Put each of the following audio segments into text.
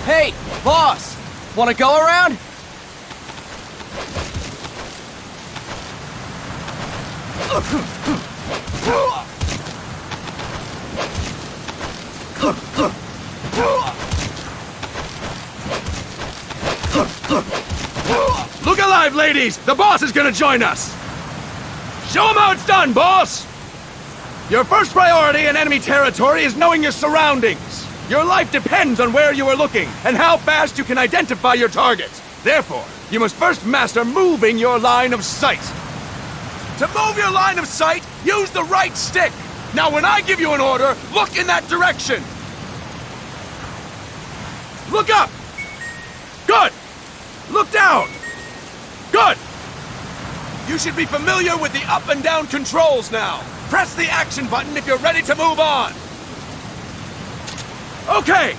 Hey, boss! Wanna go around? Look alive, ladies! The boss is gonna join us! Show him how it's done, boss! Your first priority in enemy territory is knowing your surroundings. Your life depends on where you are looking and how fast you can identify your targets. Therefore, you must first master moving your line of sight. To move your line of sight, use the right stick. Now when I give you an order, look in that direction. Look up. Good. Look down. Good. You should be familiar with the up and down controls now. Press the action button if you're ready to move on. Okay.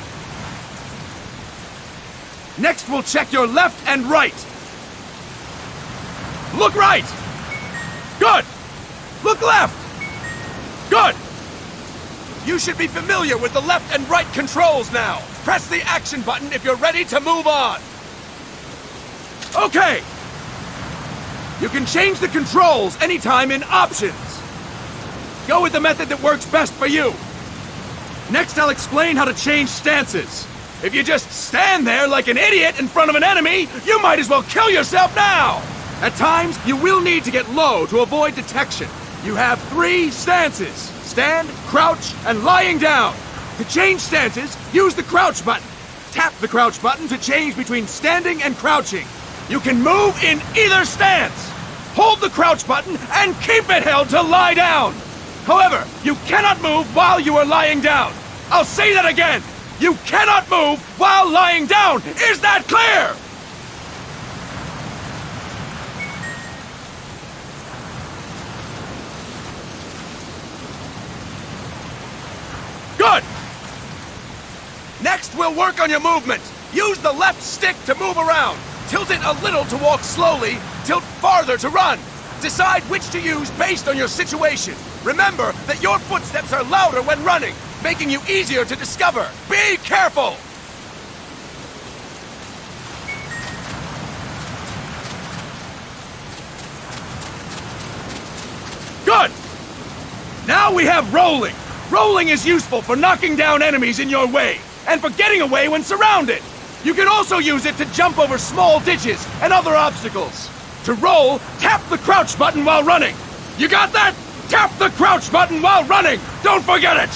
Next, we'll check your left and right. Look right. Good. Look left. Good. You should be familiar with the left and right controls now. Press the action button if you're ready to move on. Okay. You can change the controls anytime in Options. Go with the method that works best for you. Next, I'll explain how to change stances. If you just stand there like an idiot in front of an enemy, you might as well kill yourself now! At times, you will need to get low to avoid detection. You have 3 stances: stand, crouch, and lying down. To change stances, use the crouch button. Tap the crouch button to change between standing and crouching. You can move in either stance. Hold the crouch button and keep it held to lie down. However, you cannot move while you are lying down. I'll say that again. You cannot move while lying down. Is that clear? Good. Next, we'll work on your movement. Use the left stick to move around. Tilt it a little to walk slowly, tilt farther to run. Decide which to use based on your situation. Remember that your footsteps are louder when running, making you easier to discover. Be careful! Good! Now we have rolling. Rolling is useful for knocking down enemies in your way, and for getting away when surrounded. You can also use it to jump over small ditches and other obstacles. To roll, tap the crouch button while running. You got that? Tap the crouch button while running! Don't forget it!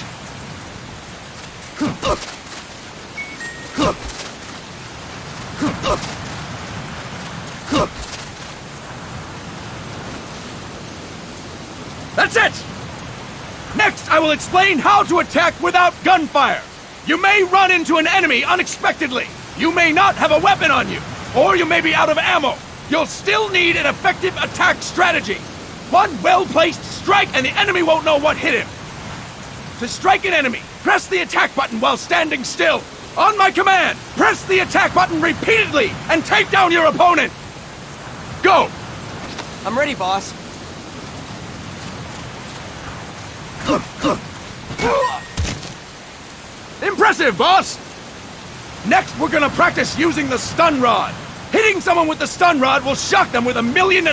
That's it! Next, I will explain how to attack without gunfire. You may run into an enemy unexpectedly. You may not have a weapon on you, or you may be out of ammo. You'll still need an effective attack strategy. One well-placed strike and the enemy won't know what hit him. To strike an enemy, press the attack button while standing still. On my command, press the attack button repeatedly and take down your opponent. Go! I'm ready, boss. Impressive, boss! Next, we're gonna practice using the stun rod. Hitting someone with the stun rod will shock them with 1.5 million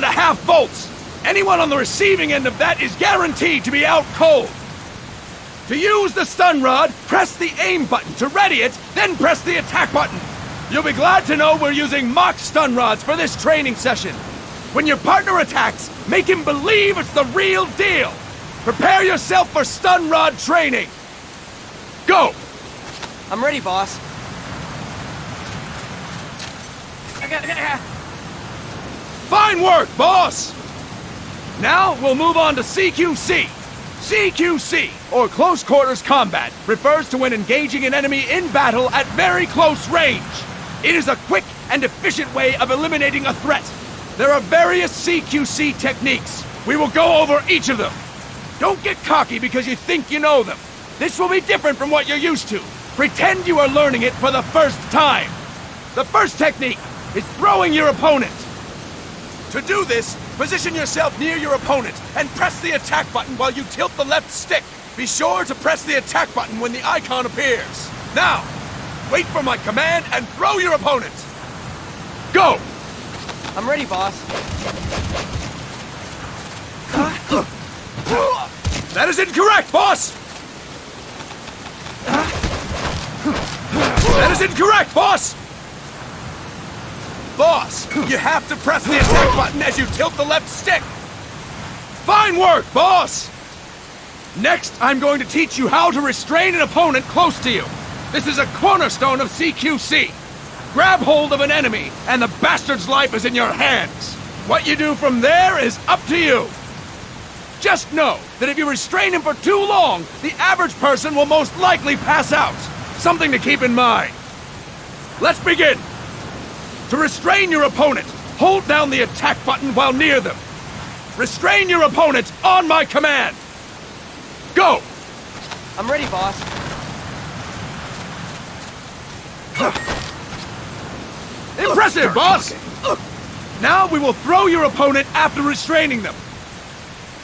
volts. Anyone on the receiving end of that is guaranteed to be out cold. To use the stun rod, press the aim button to ready it, then press the attack button. You'll be glad to know we're using mock stun rods for this training session. When your partner attacks, make him believe it's the real deal. Prepare yourself for stun rod training. Go! I'm ready, boss. Fine work, boss! Now we'll move on to CQC. CQC, or Close Quarters Combat, refers to when engaging an enemy in battle at very close range. It is a quick and efficient way of eliminating a threat. There are various CQC techniques. We will go over each of them. Don't get cocky because you think you know them. This will be different from what you're used to. Pretend you are learning it for the first time. The first technique is throwing your opponent. To do this, position yourself near your opponent and press the attack button while you tilt the left stick. Be sure to press the attack button when the icon appears. Now, wait for my command and throw your opponent. Go! I'm ready, boss. That is incorrect, boss! That is incorrect, boss! Boss, you have to press the attack button as you tilt the left stick. Fine work, boss! Next, I'm going to teach you how to restrain an opponent close to you. This is a cornerstone of CQC. Grab hold of an enemy, and the bastard's life is in your hands. What you do from there is up to you. Just know that if you restrain him for too long, the average person will most likely pass out. Something to keep in mind. Let's begin. To restrain your opponent, hold down the attack button while near them. Restrain your opponent on my command. Go! I'm ready, boss. Impressive, boss! Now we will throw your opponent after restraining them.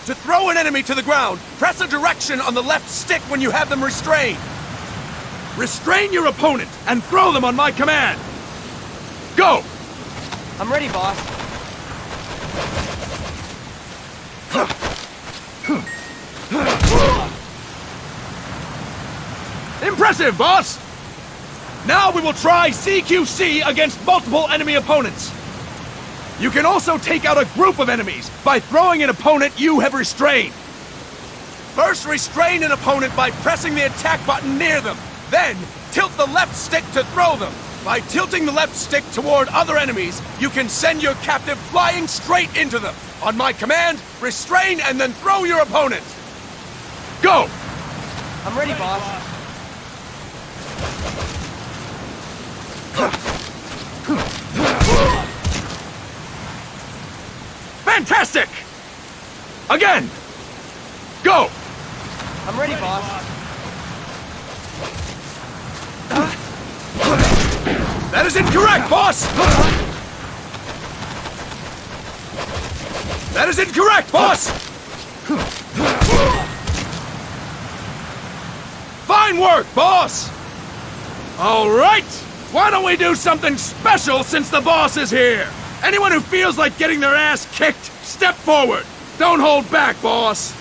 To throw an enemy to the ground, press a direction on the left stick when you have them restrained. Restrain your opponent and throw them on my command. Go! I'm ready, boss. Impressive, boss! Now we will try CQC against multiple enemy opponents. You can also take out a group of enemies by throwing an opponent you have restrained. First, restrain an opponent by pressing the attack button near them. Then, tilt the left stick to throw them. By tilting the left stick toward other enemies, you can send your captive flying straight into them. On my command, restrain and then throw your opponent. Go! I'm ready, boss. Fantastic! Again! Go! I'm ready, boss. That is incorrect, boss! That is incorrect, boss! Fine work, boss! All right! Why don't we do something special since the boss is here? Anyone who feels like getting their ass kicked, step forward. Don't hold back, boss.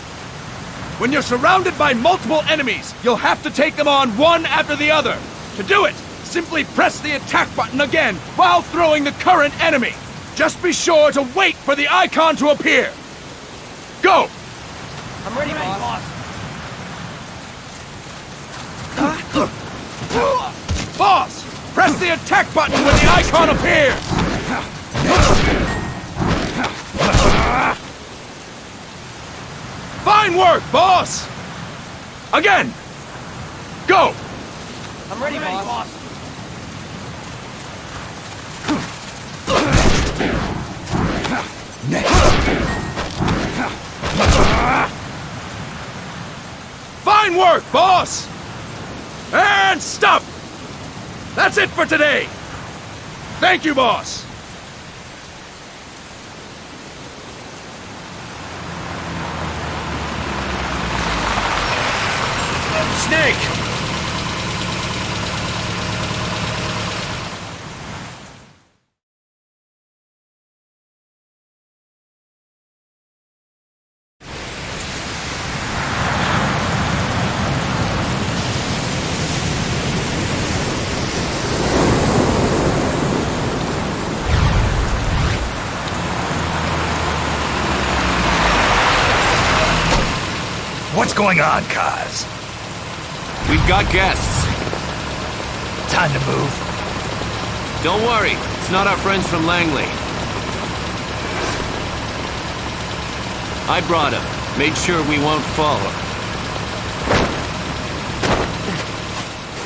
When you're surrounded by multiple enemies, you'll have to take them on one after the other. To do it, simply press the attack button again while throwing the current enemy. Just be sure to wait for the icon to appear. Go! I'm ready, boss. Boss, press the attack button when the icon appears. Fine work, boss! Again! Go! I'm ready, boss. Fine work, boss! And stop! That's it for today! Thank you, boss! Snake! What's going on, Kaz? We've got guests. Time to move. Don't worry, it's not our friends from Langley. I brought him. Made sure we won't fall.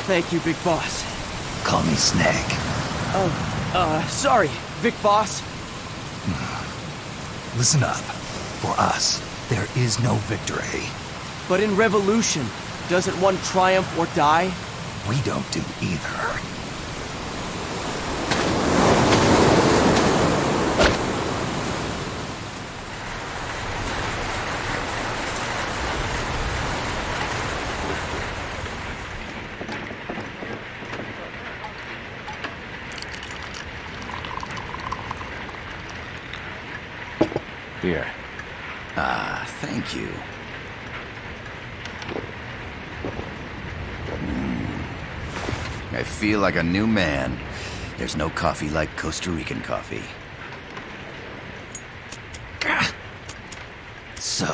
Thank you, Big Boss. Call me Snake. Sorry, Vic Boss. Listen up. For us, there is no victory. But in Revolution, doesn't one triumph or die? We don't do either. Here. Thank you. I feel like a new man. There's no coffee like Costa Rican coffee. So,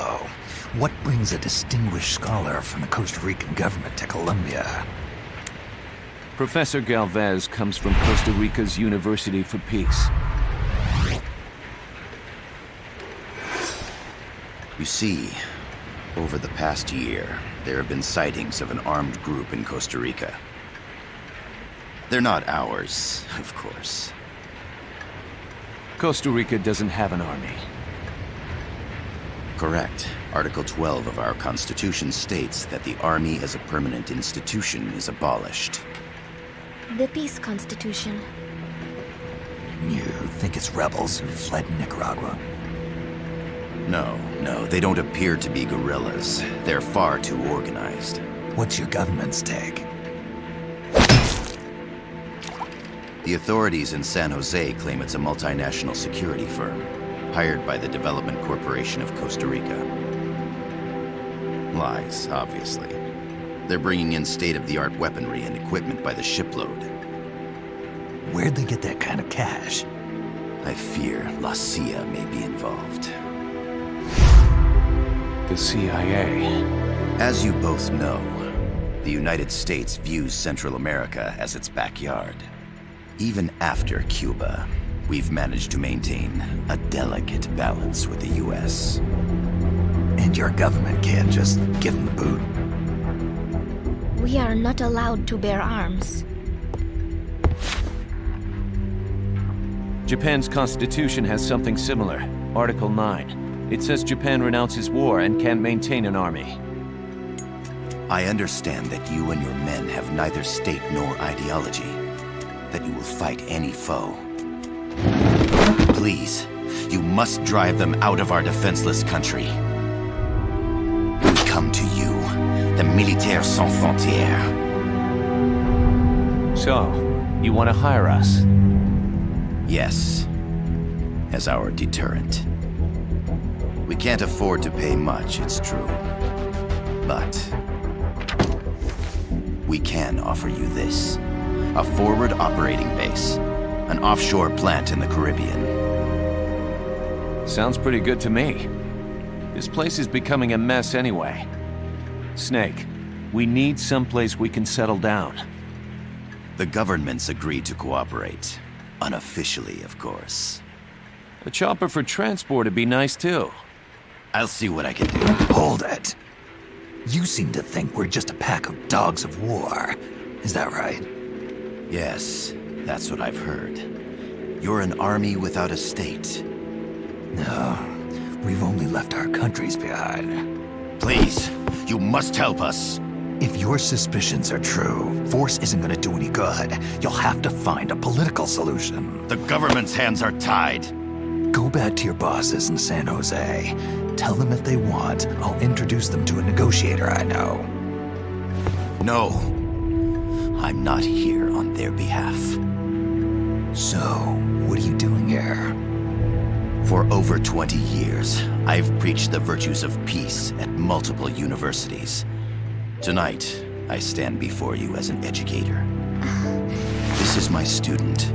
what brings a distinguished scholar from the Costa Rican government to Colombia? Professor Galvez comes from Costa Rica's University for Peace. You see, over the past year, there have been sightings of an armed group in Costa Rica. They're not ours, of course. Costa Rica doesn't have an army. Correct. Article 12 of our Constitution states that the Army as a permanent institution is abolished. The Peace Constitution. You think it's rebels who fled Nicaragua? No, they don't appear to be guerrillas. They're far too organized. What's your government's take? The authorities in San Jose claim it's a multinational security firm, hired by the Development Corporation of Costa Rica. Lies, obviously. They're bringing in state-of-the-art weaponry and equipment by the shipload. Where'd they get that kind of cash? I fear La CIA may be involved. The CIA. As you both know, the United States views Central America as its backyard. Even after Cuba, we've managed to maintain a delicate balance with the US. And your government can't just give them the boot? We are not allowed to bear arms. Japan's constitution has something similar. Article 9. It says Japan renounces war and can't maintain an army. I understand that you and your men have neither state nor ideology. That you will fight any foe. Please, you must drive them out of our defenseless country. We come to you, the Militaires Sans Frontières. So, you want to hire us? Yes, as our deterrent. We can't afford to pay much, it's true. But we can offer you this. A forward operating base. An offshore plant in the Caribbean. Sounds pretty good to me. This place is becoming a mess anyway. Snake, we need someplace we can settle down. The government's agreed to cooperate. Unofficially, of course. A chopper for transport would be nice too. I'll see what I can do. Hold it. You seem to think we're just a pack of dogs of war. Is that right? Yes, that's what I've heard. You're an army without a state. No, we've only left our countries behind. Please, you must help us. If your suspicions are true, force isn't gonna do any good. You'll have to find a political solution. The government's hands are tied. Go back to your bosses in San Jose. Tell them if they want, I'll introduce them to a negotiator I know. No. I'm not here on their behalf. So, what are you doing here? For over 20 years, I've preached the virtues of peace at multiple universities. Tonight, I stand before you as an educator. This is my student.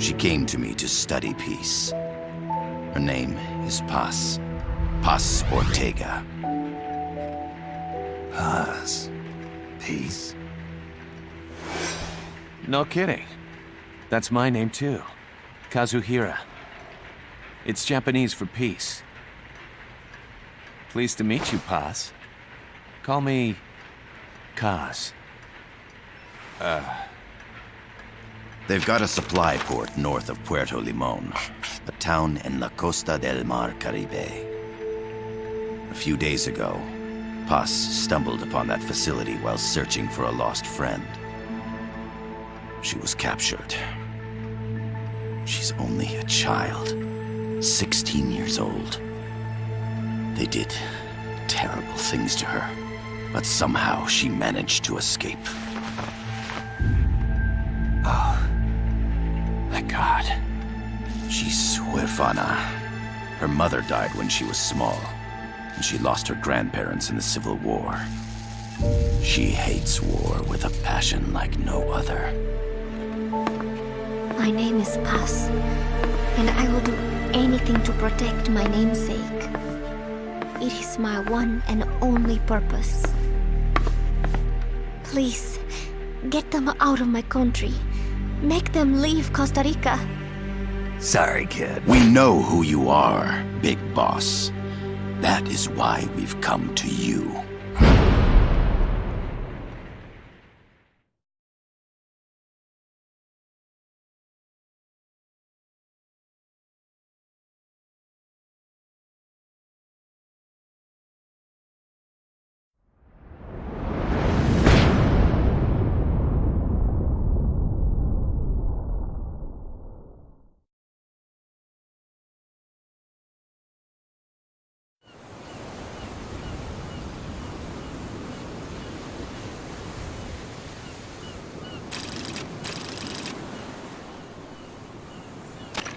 She came to me to study peace. Her name is Paz. Paz Ortega. Paz. Peace. No kidding. That's my name too. Kazuhira. It's Japanese for peace. Pleased to meet you, Paz. Call me... Kaz. They've got a supply port north of Puerto Limon, a town in la Costa del Mar Caribe. A few days ago, Paz stumbled upon that facility while searching for a lost friend. She was captured. She's only a child, 16 years old. They did terrible things to her, but somehow she managed to escape. Oh. Thank God. She's huérfana. Her mother died when she was small, and she lost her grandparents in the Civil War. She hates war with a passion like no other. My name is Paz, and I will do anything to protect my namesake. It is my one and only purpose. Please, get them out of my country. Make them leave Costa Rica. Sorry, kid. We know who you are, Big Boss. That is why we've come to you.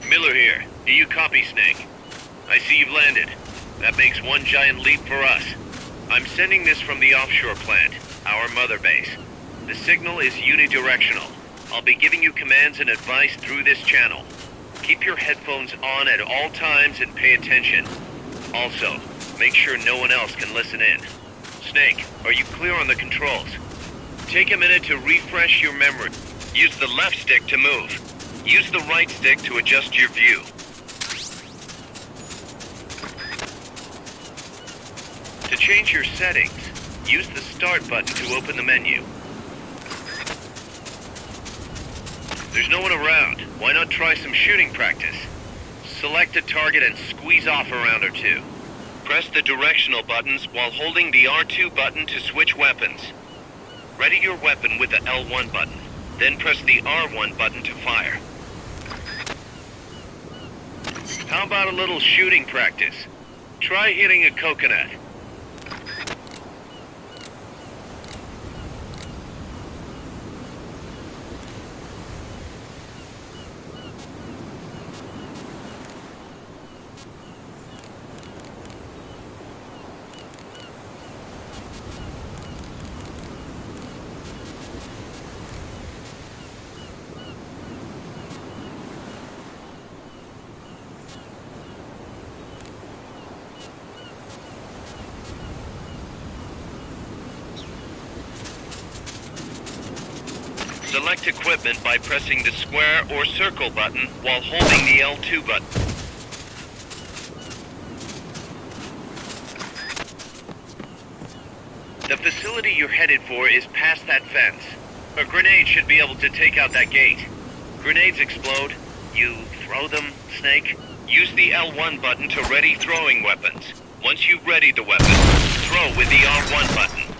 Miller here. Do you copy, Snake? I see you've landed. That makes one giant leap for us. I'm sending this from the offshore plant, our mother base. The signal is unidirectional. I'll be giving you commands and advice through this channel. Keep your headphones on at all times and pay attention. Also, make sure no one else can listen in. Snake, are you clear on the controls? Take a minute to refresh your memory. Use the left stick to move. Use the right stick to adjust your view. To change your settings, use the start button to open the menu. There's no one around. Why not try some shooting practice? Select a target and squeeze off a round or two. Press the directional buttons while holding the R2 button to switch weapons. Ready your weapon with the L1 button, then press the R1 button to fire. How about a little shooting practice? Try hitting a coconut. Select equipment by pressing the square or circle button while holding the L2 button. The facility you're headed for is past that fence. A grenade should be able to take out that gate. Grenades explode. You throw them, Snake? Use the L1 button to ready throwing weapons. Once you've readied the weapon, throw with the R1 button.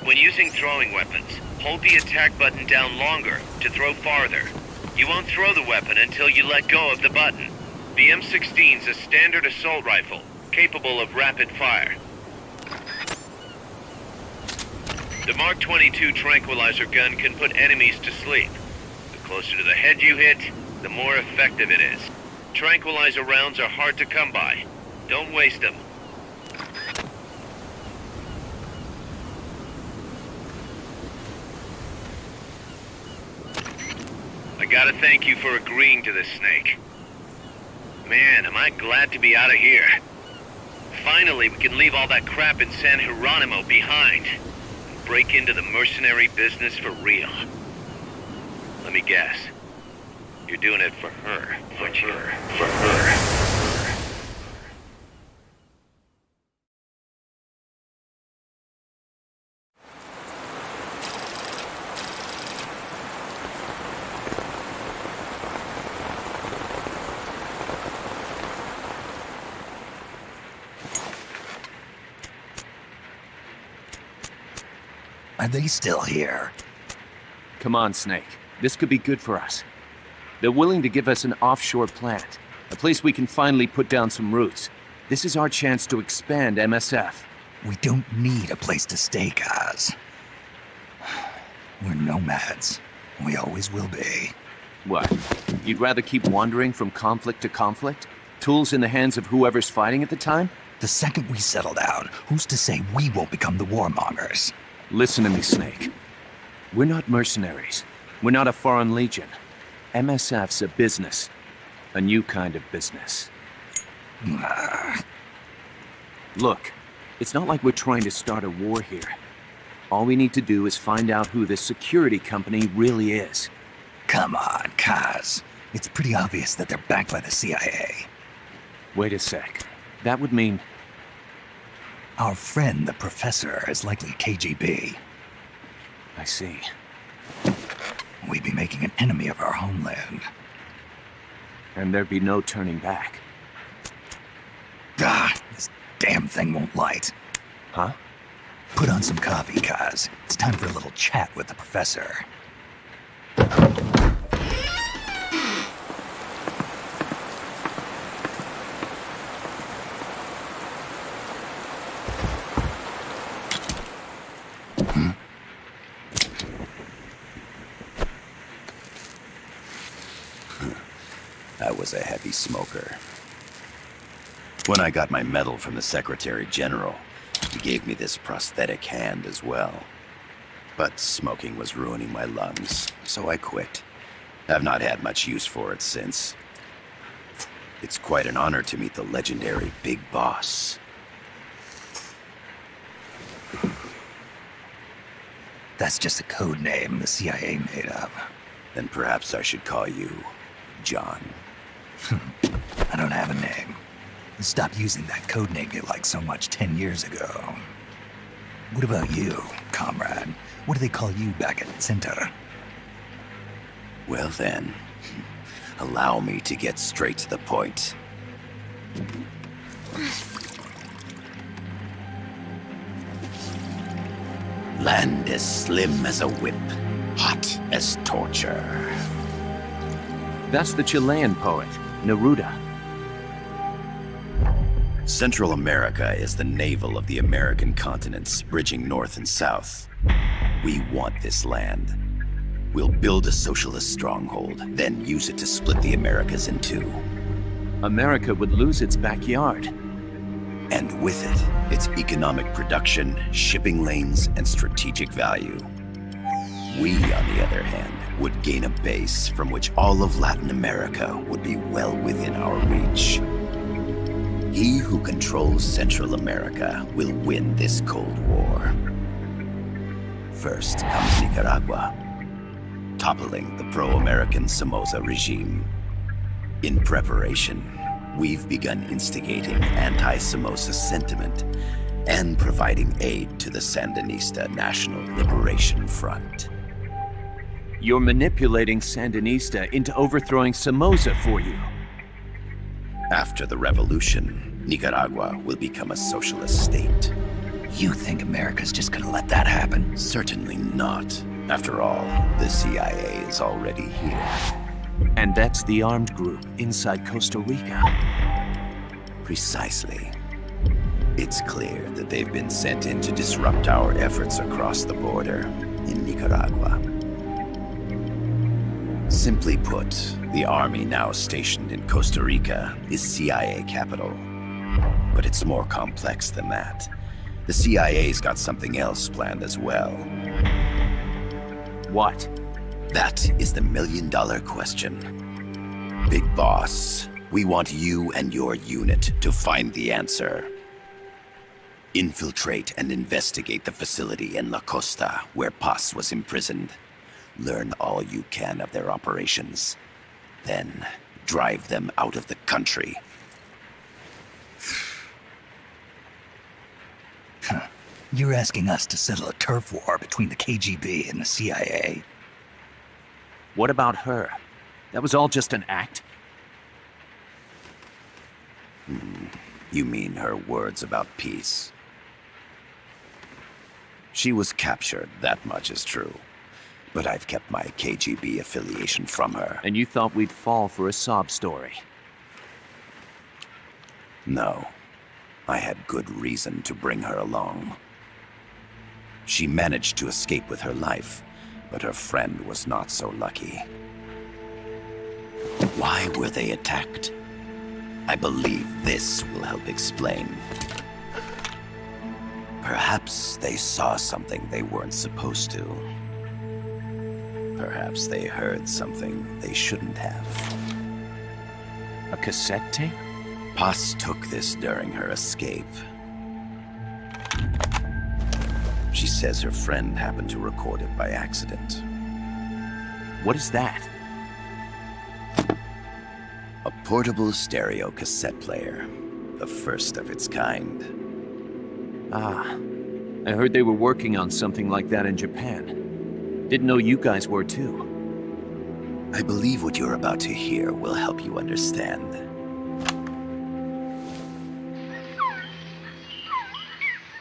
When using throwing weapons, hold the attack button down longer to throw farther. You won't throw the weapon until you let go of the button. The M16's a standard assault rifle, capable of rapid fire. The Mark 22 tranquilizer gun can put enemies to sleep. The closer to the head you hit, the more effective it is. Tranquilizer rounds are hard to come by. Don't waste them. I gotta thank you for agreeing to this, Snake. Man, am I glad to be out of here. Finally, we can leave all that crap in San Geronimo behind and break into the mercenary business for real. Let me guess. You're doing it for her, aren't you? For her. Are they still here? Come on, Snake. This could be good for us. They're willing to give us an offshore plant, a place we can finally put down some roots. This is our chance to expand MSF. We don't need a place to stay, Kaz. We're nomads. We always will be. What? You'd rather keep wandering from conflict to conflict? Tools in the hands of whoever's fighting at the time? The second we settle down, who's to say we won't become the warmongers? Listen to me, Snake. We're not mercenaries. We're not a foreign legion. MSF's a business. A new kind of business. Look, it's not like we're trying to start a war here. All we need to do is find out who this security company really is. Come on, Kaz. It's pretty obvious that they're backed by the CIA. Wait a sec. That would mean... Our friend, the Professor, is likely KGB. I see. We'd be making an enemy of our homeland. And there'd be no turning back. This damn thing won't light. Huh? Put on some coffee, Kaz. It's time for a little chat with the Professor. I was a heavy smoker. When I got my medal from the Secretary General, he gave me this prosthetic hand as well. But smoking was ruining my lungs, so I quit. I've not had much use for it since. It's quite an honor to meet the legendary Big Boss. That's just a code name the CIA made up. Then perhaps I should call you John. I don't have a name. Stop using that code name you liked so much 10 years ago. What about you, comrade? What do they call you back at Center? Well then, allow me to get straight to the point. Land as slim as a whip, hot as torture. That's the Chilean poet, Neruda. Central America is the navel of the American continents, bridging north and south. We want this land. We'll build a socialist stronghold, then use it to split the Americas in two. America would lose its backyard. And with it, its economic production, shipping lanes, and strategic value. We, on the other hand, would gain a base from which all of Latin America would be well within our reach. He who controls Central America will win this Cold War. First comes Nicaragua, toppling the pro-American Somoza regime. In preparation, we've begun instigating anti-Somoza sentiment and providing aid to the Sandinista National Liberation Front. You're manipulating Sandinista into overthrowing Somoza for you. After the revolution, Nicaragua will become a socialist state. You think America's just gonna let that happen? Certainly not. After all, the CIA is already here. And that's the armed group inside Costa Rica. Precisely. It's clear that they've been sent in to disrupt our efforts across the border in Nicaragua. Simply put, the army now stationed in Costa Rica is CIA capital. But it's more complex than that. The CIA's got something else planned as well. What? That is the million-dollar question. Big Boss, we want you and your unit to find the answer. Infiltrate and investigate the facility in La Costa where Paz was imprisoned. Learn all you can of their operations. Then, drive them out of the country. You're asking us to settle a turf war between the KGB and the CIA? What about her? That was all just an act? You mean her words about peace? She was captured, that much is true. But I've kept my KGB affiliation from her. And you thought we'd fall for a sob story? No. I had good reason to bring her along. She managed to escape with her life, but her friend was not so lucky. Why were they attacked? I believe this will help explain. Perhaps they saw something they weren't supposed to. Perhaps they heard something they shouldn't have. A cassette tape? Paz took this during her escape. She says her friend happened to record it by accident. What is that? A portable stereo cassette player. The first of its kind. Ah, I heard they were working on something like that in Japan. Didn't know you guys were too. I believe what you're about to hear will help you understand.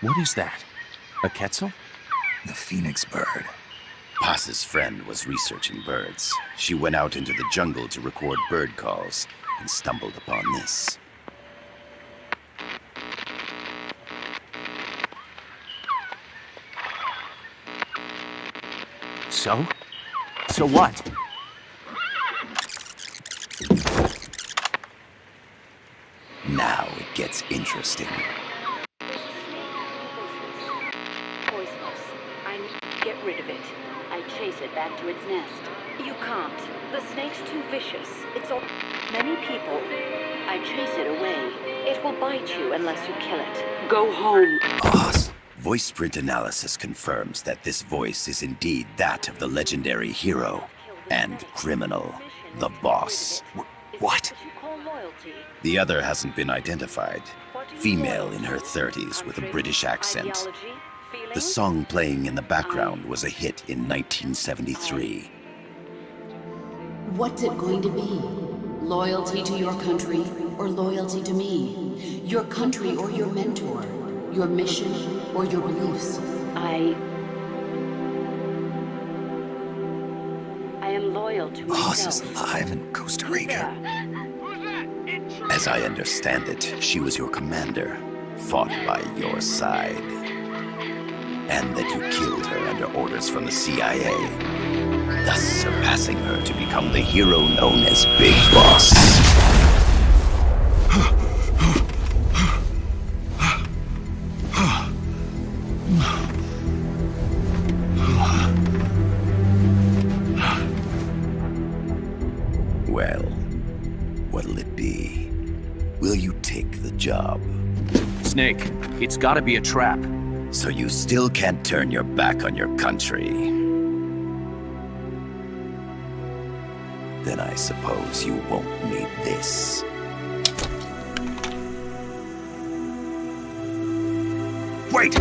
What is that? A quetzal? The phoenix bird. Paz's friend was researching birds. She went out into the jungle to record bird calls and stumbled upon this. So? So what? Now it gets interesting. Poisonous. I need to get rid of it. I chase it back to its nest. You can't. The snake's too vicious. It's all many people. I chase it away. It will bite you unless you kill it. Go home. Boss. Voice print analysis confirms that this voice is indeed that of the legendary hero and criminal, the boss. What? The other hasn't been identified. Female in her 30s with a British accent. The song playing in the background was a hit in 1973. What's it going to be? Loyalty to your country or loyalty to me? Your country or your mentor? Your mission or your beliefs? I am loyal to Boss myself. is alive in Costa Rica. As I understand it, she was your commander, fought by your side. And that you killed her under orders from the CIA, thus surpassing her to become the hero known as Big Boss. Well, what'll it be? Will you take the job? Snake, it's gotta be a trap. So you still can't turn your back on your country? Then I suppose you won't need this. Wait!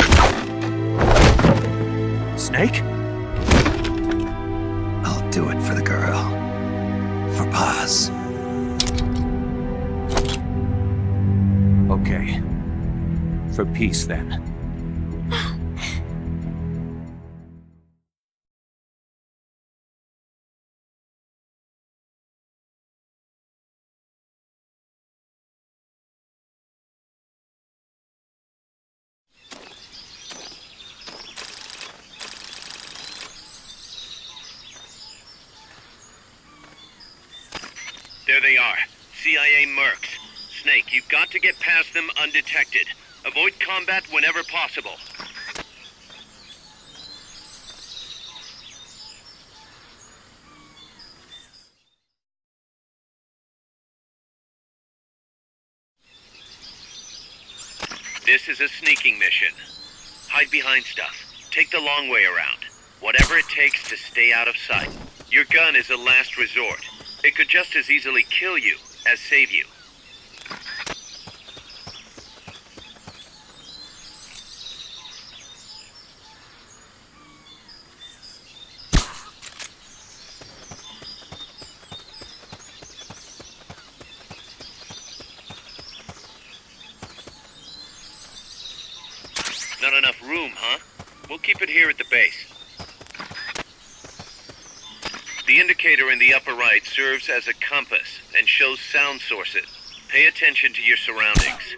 Snake? I'll do it for the girl. For Paz. Okay. For peace, then. There they are. CIA mercs. Snake, you've got to get past them undetected. Avoid combat whenever possible. This is a sneaking mission. Hide behind stuff. Take the long way around. Whatever it takes to stay out of sight. Your gun is a last resort. It could just as easily kill you as save you. Not enough room, huh? We'll keep it here at the base. The indicator in the upper right serves as a compass and shows sound sources. Pay attention to your surroundings.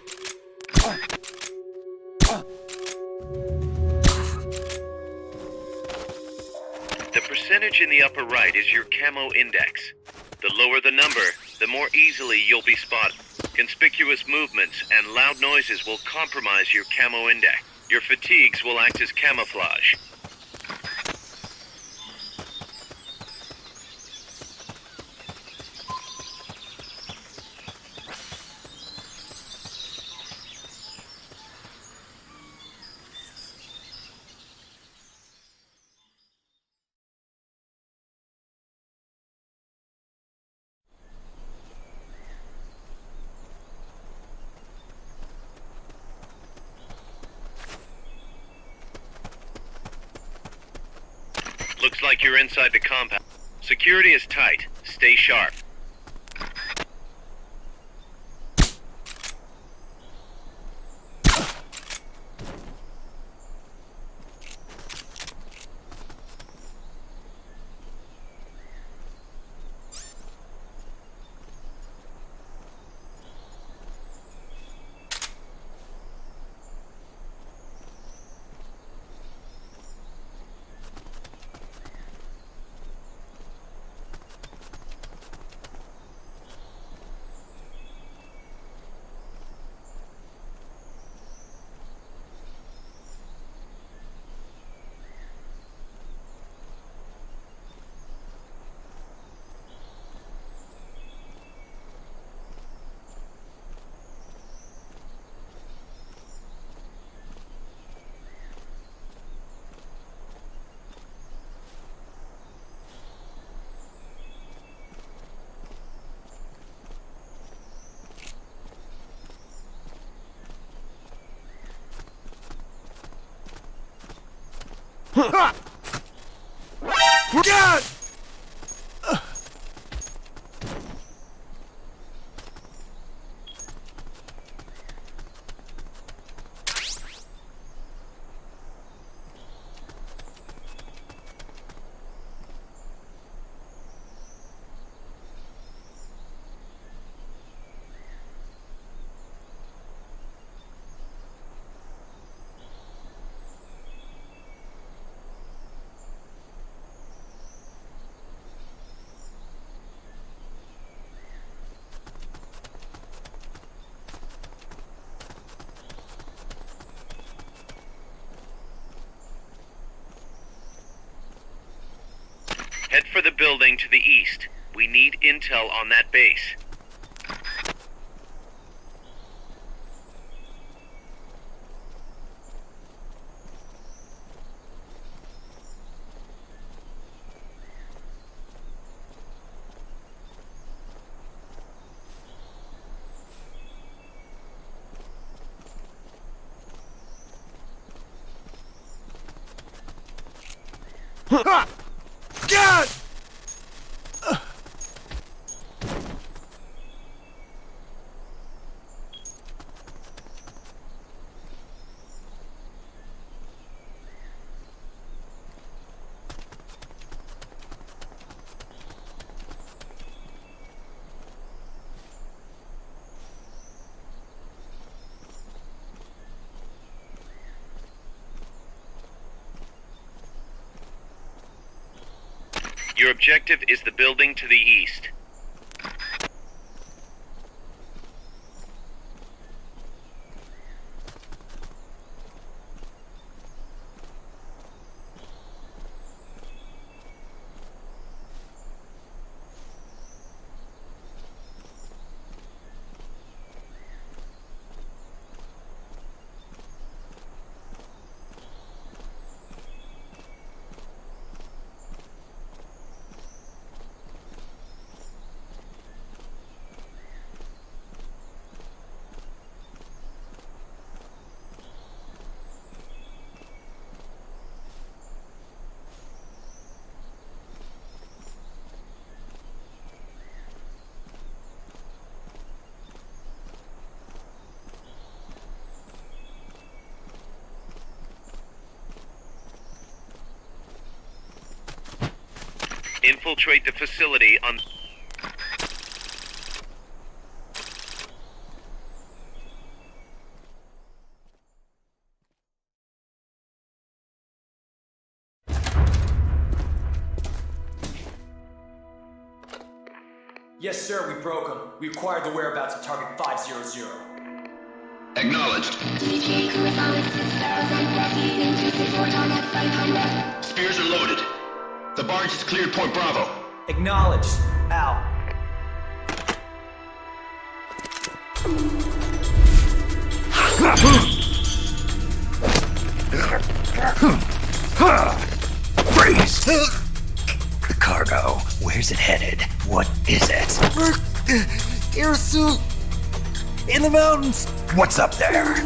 The percentage in the upper right is your camo index. The lower the number, the more easily you'll be spotted. Conspicuous movements and loud noises will compromise your camo index. Your fatigues will act as camouflage. Looks like you're inside the compound. Security is tight. Stay sharp. God! Head for the building to the east. We need intel on that base. God! Your objective is the building to the east. Infiltrate the facility on... Yes, sir, we broke them. We acquired the whereabouts of Target 500. Acknowledged. Spears are loaded. The barge has cleared Point Bravo. Acknowledged. Out. Freeze! The cargo. Where's it headed? What is it? Air suit! In the mountains! What's up there?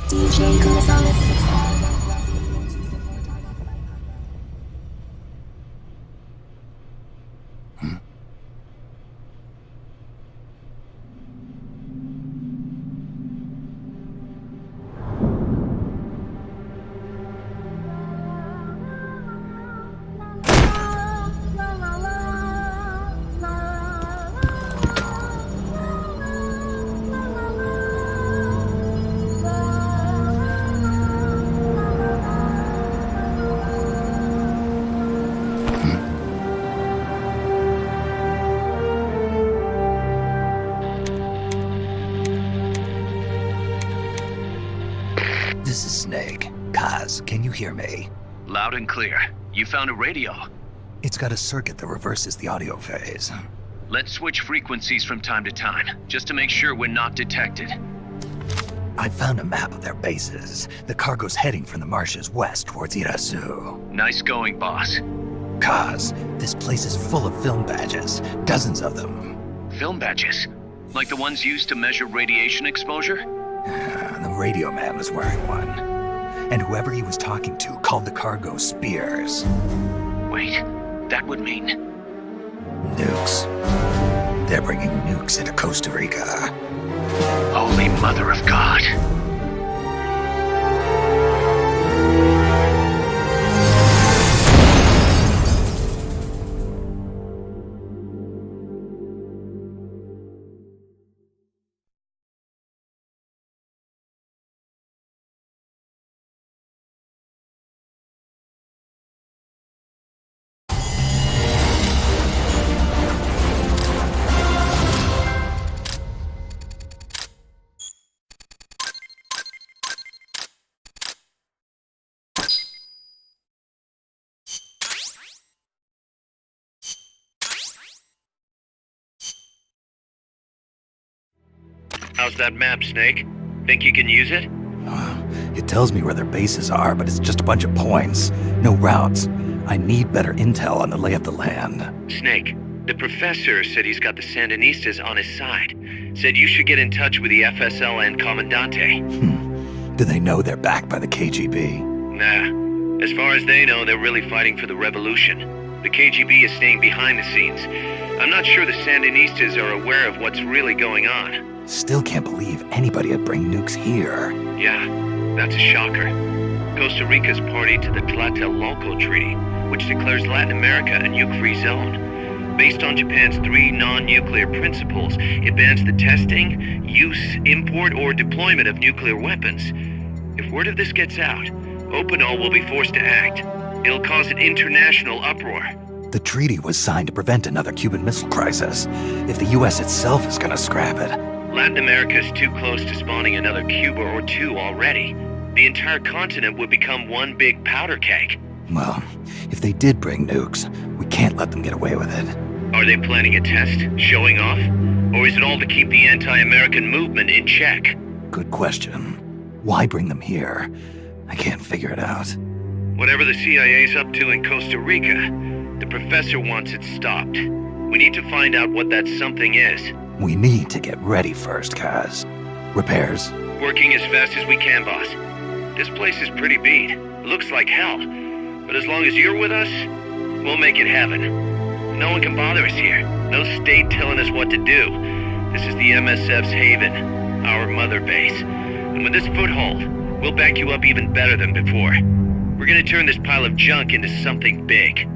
DJ Gonzalez. This is Snake. Kaz, can you hear me? Loud and clear. You found a radio. It's got a circuit that reverses the audio phase. Let's switch frequencies from time to time, just to make sure we're not detected. I found a map of their bases. The cargo's heading from the marshes west towards Irasu. Nice going, boss. Kaz, this place is full of film badges. Dozens of them. Film badges? Like the ones used to measure radiation exposure? The radio man was wearing one. And whoever he was talking to called the cargo Spears. Wait, that would mean... Nukes. They're bringing nukes into Costa Rica. Holy Mother of God. How's that map, Snake? Think you can use it? It tells me where their bases are, but it's just a bunch of points. No routes. I need better intel on the lay of the land. Snake, the professor said he's got the Sandinistas on his side. Said you should get in touch with the FSL and Commandante. Do they know they're backed by the KGB? Nah. As far as they know, they're really fighting for the revolution. The KGB is staying behind the scenes. I'm not sure the Sandinistas are aware of what's really going on. Still can't believe anybody would bring nukes here. Yeah, that's a shocker. Costa Rica's party to the Tlatelolco Treaty, which declares Latin America a nuke-free zone. Based on Japan's 3 non-nuclear principles, it bans the testing, use, import, or deployment of nuclear weapons. If word of this gets out, Opinol will be forced to act. It'll cause an international uproar. The treaty was signed to prevent another Cuban Missile Crisis. If the U.S. itself is gonna scrap it... Latin America is too close to spawning another Cuba or two already. The entire continent would become one big powder keg. Well, if they did bring nukes, we can't let them get away with it. Are they planning a test? Showing off? Or is it all to keep the anti-American movement in check? Good question. Why bring them here? I can't figure it out. Whatever the CIA's up to in Costa Rica, the professor wants it stopped. We need to find out what that something is. We need to get ready first, Kaz. Repairs? Working as fast as we can, boss. This place is pretty beat. Looks like hell. But as long as you're with us, we'll make it happen. No one can bother us here. No state telling us what to do. This is the MSF's haven, our mother base. And with this foothold, we'll back you up even better than before. We're gonna turn this pile of junk into something big.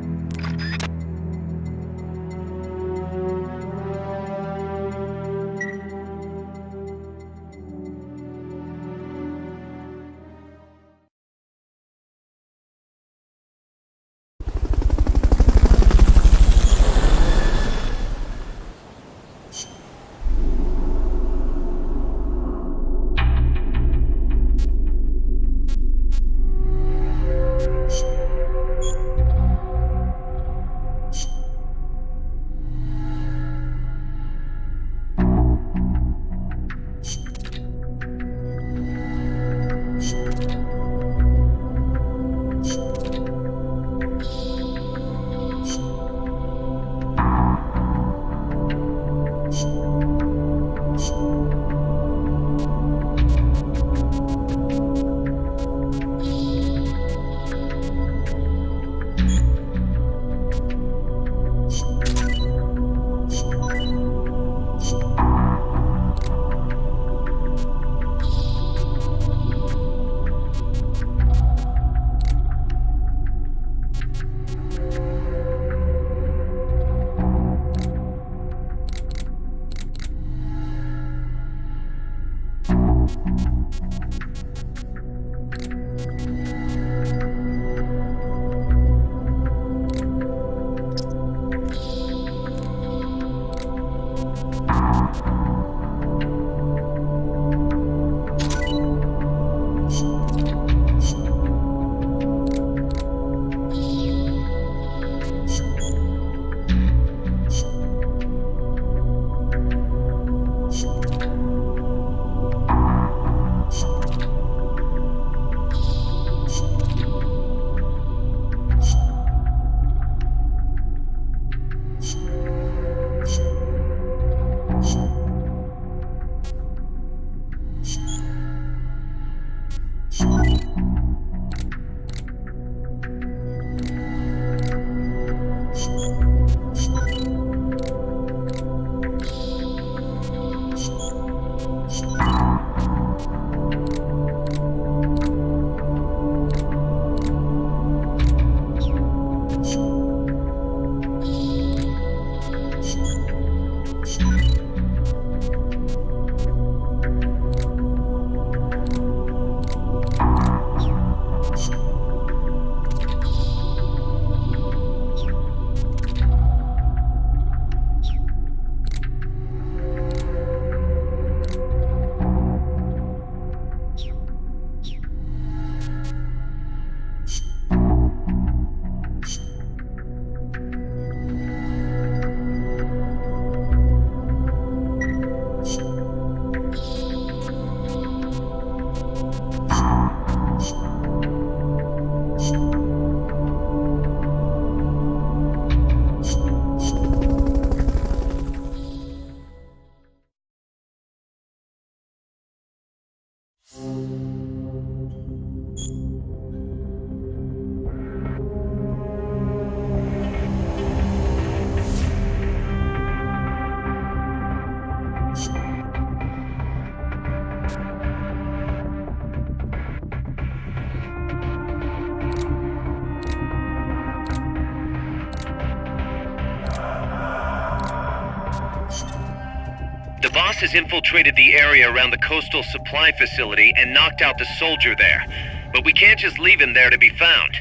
The boss has infiltrated the area around the coastal supply facility and knocked out the soldier there. But we can't just leave him there to be found.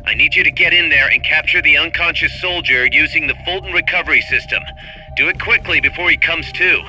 I need you to get in there and capture the unconscious soldier using the Fulton recovery system. Do it quickly before he comes to.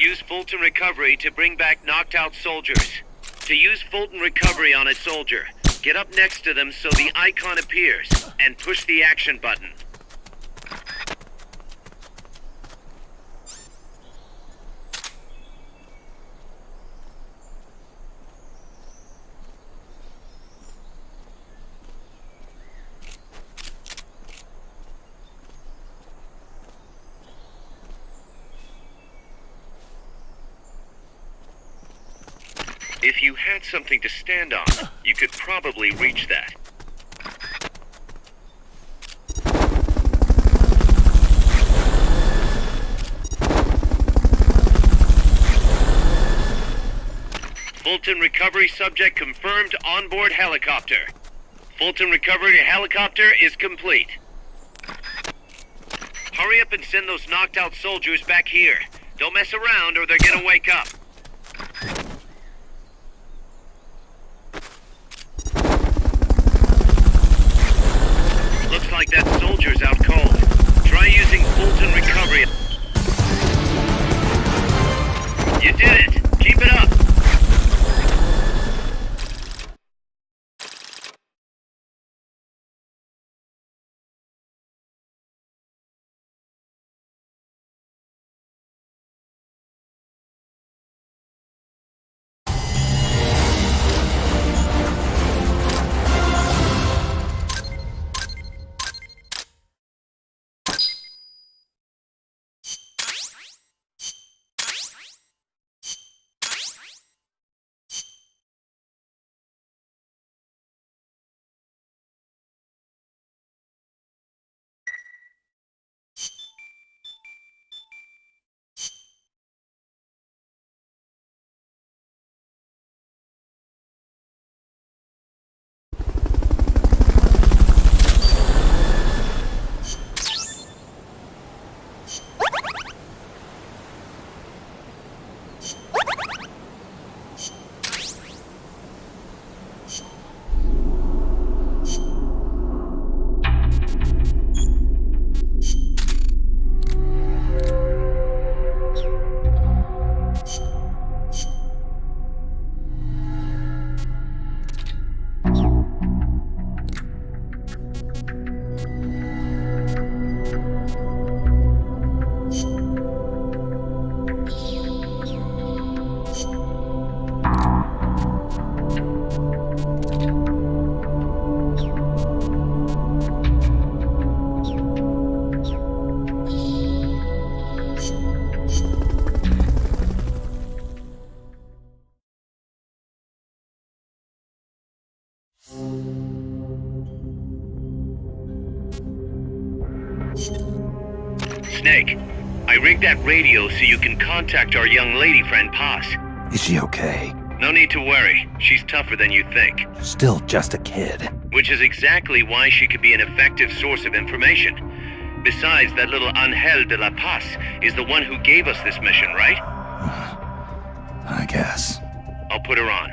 Use Fulton Recovery to bring back knocked out soldiers. To use Fulton Recovery on a soldier, get up next to them so the icon appears, and push the action button. If you had something to stand on, you could probably reach that. Fulton Recovery subject confirmed onboard helicopter. Fulton Recovery helicopter is complete. Hurry up and send those knocked out soldiers back here. Don't mess around or they're gonna wake up. Looks like that soldier's out cold. Try using Fulton Recovery. You did it! Keep it up! Snake, I rigged that radio so you can contact our young lady friend Paz. Is she okay? No need to worry. She's tougher than you think. Still just a kid. Which is exactly why she could be an effective source of information. Besides, that little Angel de la Paz is the one who gave us this mission, right? I guess. I'll put her on.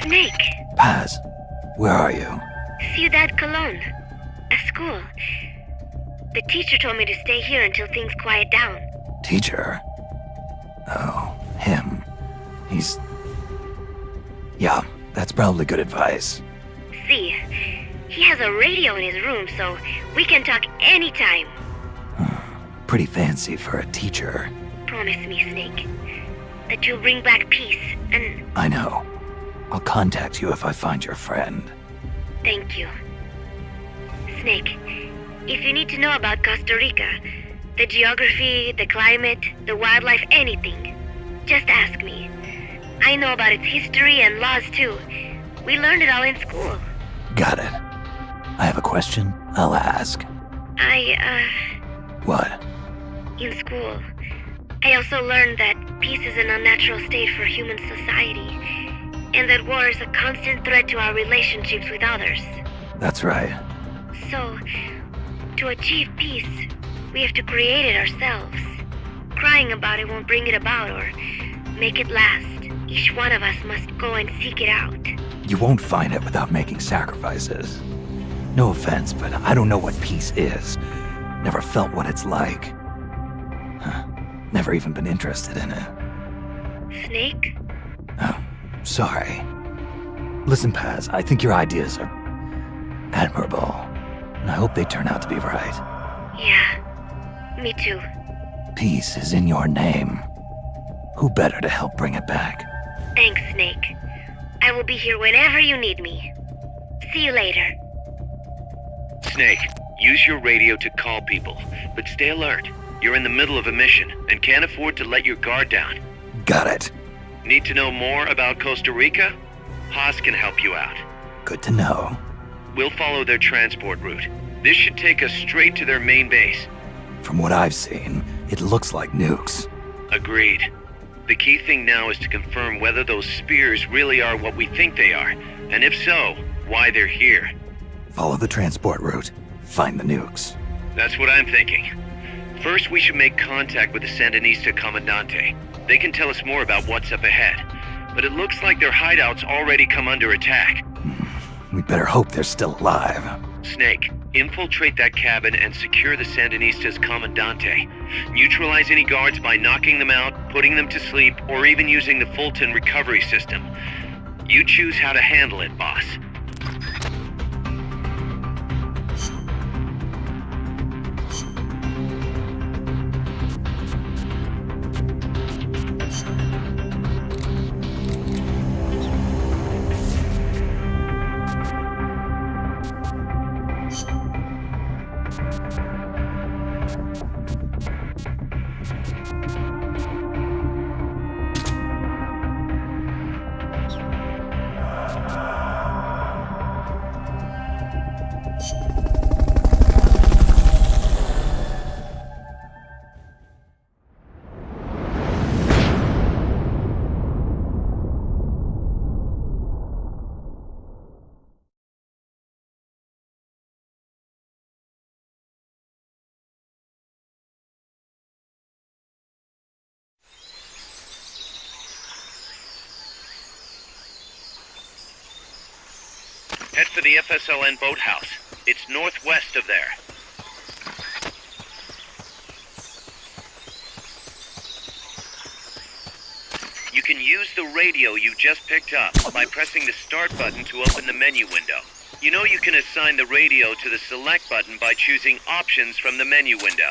Snake. Paz, where are you? Ciudad Colon. A school. The teacher told me to stay here until things quiet down. Teacher? Oh, him. He's... Yeah, that's probably good advice. See, he has a radio in his room, so we can talk anytime. Pretty fancy for a teacher. Promise me, Snake, that you'll bring back peace, and... I know. I'll contact you if I find your friend. Thank you. Snake, if you need to know about Costa Rica, the geography, the climate, the wildlife, anything, just ask me. I know about its history and laws too. We learned it all in school. Got it. I have a question. I'll ask. What? In school, I also learned that peace is an unnatural state for human society, and that war is a constant threat to our relationships with others. That's right. So, to achieve peace, we have to create it ourselves. Crying about it won't bring it about or make it last. Each one of us must go and seek it out. You won't find it without making sacrifices. No offense, but I don't know what peace is. Never felt what it's like. Never even been interested in it. Snake? Oh, sorry. Listen, Paz, I think your ideas are admirable, and I hope they turn out to be right. Yeah, me too. Peace is in your name. Who better to help bring it back? Thanks, Snake. I will be here whenever you need me. See you later. Snake, use your radio to call people, but stay alert. You're in the middle of a mission and can't afford to let your guard down. Got it. Need to know more about Costa Rica? Haas can help you out. Good to know. We'll follow their transport route. This should take us straight to their main base. From what I've seen, it looks like nukes. Agreed. The key thing now is to confirm whether those spears really are what we think they are, and if so, why they're here. Follow the transport route. Find the nukes. That's what I'm thinking. First, we should make contact with the Sandinista Comandante. They can tell us more about what's up ahead. But it looks like their hideout's already come under attack. We better hope they're still alive. Snake, infiltrate that cabin and secure the Sandinista's Comandante. Neutralize any guards by knocking them out, putting them to sleep, or even using the Fulton recovery system. You choose how to handle it, boss. Head for the FSLN boathouse. It's northwest of there. You can use the radio you just picked up by pressing the start button to open the menu window. You know you can assign the radio to the select button by choosing options from the menu window.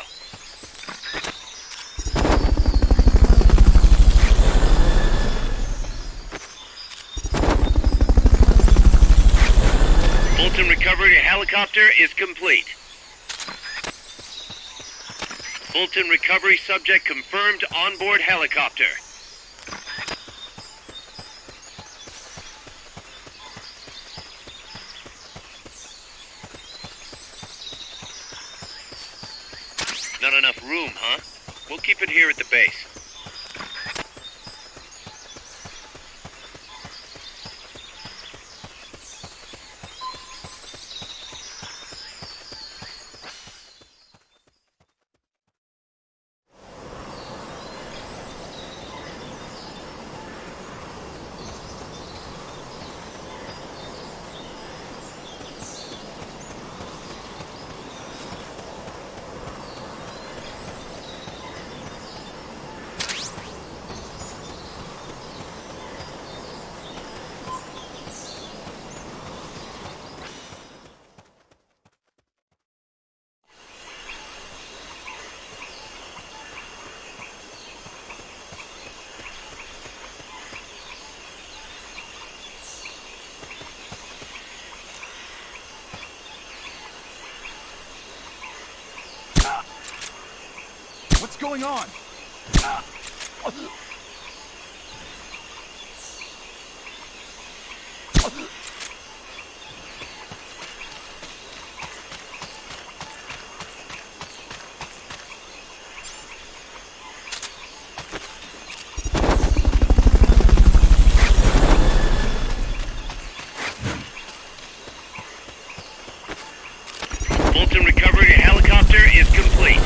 Fulton recovery helicopter is complete. Fulton recovery subject confirmed onboard helicopter. Not enough room, huh? We'll keep it here at the base. What's going on? Fulton recovery helicopter is complete.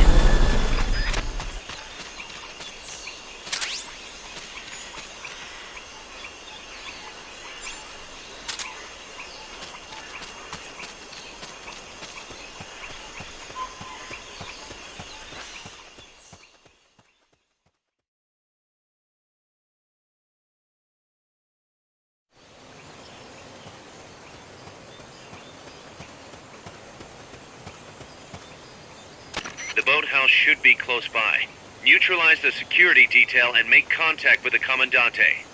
The boathouse should be close by. Neutralize the security detail and make contact with the Commandante.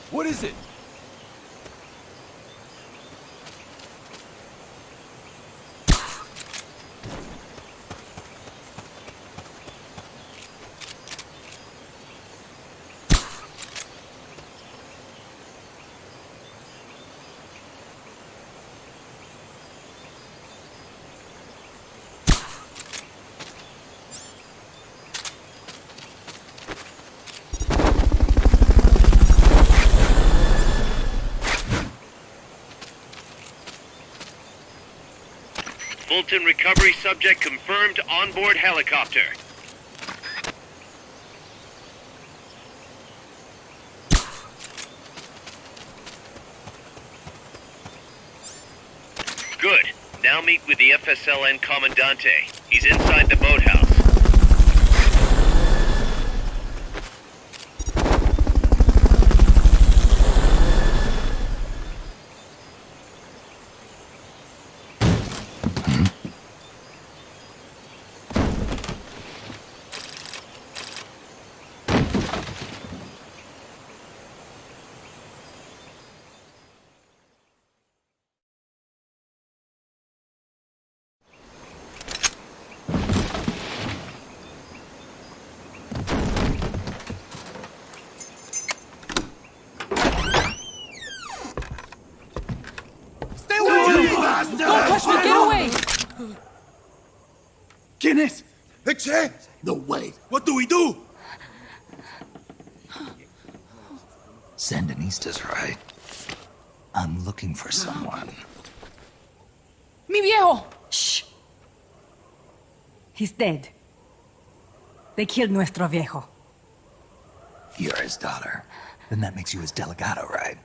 What is it? Fulton recovery subject confirmed onboard helicopter. Good. Now meet with the FSLN Commandante. He's inside the boathouse. Don't touch me! Get away! ¿Quién es? Che! No, wait. What do we do? Sandinistas, right? I'm looking for someone. Mi viejo! Shh. He's dead. They killed nuestro viejo. You're his daughter. Then that makes you his delegado, right?